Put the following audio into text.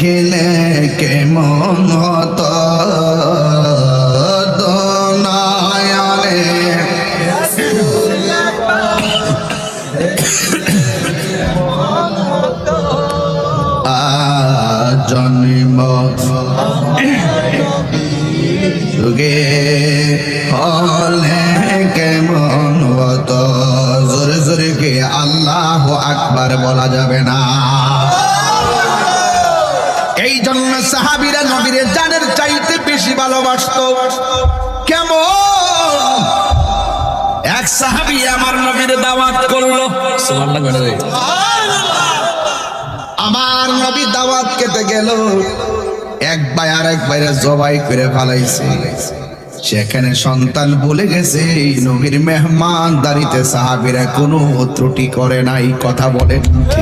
দেখিলে কেমন হতো দয়ালে জন্ম যুগে হলে কেমন হতো জোরে জোরে কে আল্লাহু আকবার বলা যাবে না। এই জন্য সাহাবীরা নবীর জানের চাইতে বেশি ভালোবাসতো। কেমন এক সাহাবী আমার নবীর দাওয়াত করলো, সুবহানাল্লাহ, আমার নবী দাওয়াত খেতে গেল, এক ভাই আর এক ভাইরে জবাই করে ফেলাইছে। সেখানে সন্তান বলে গেছে নবীর মেহমানদারিতে সাহাবীরা কোনো ত্রুটি করে নাই। কথা বলেন।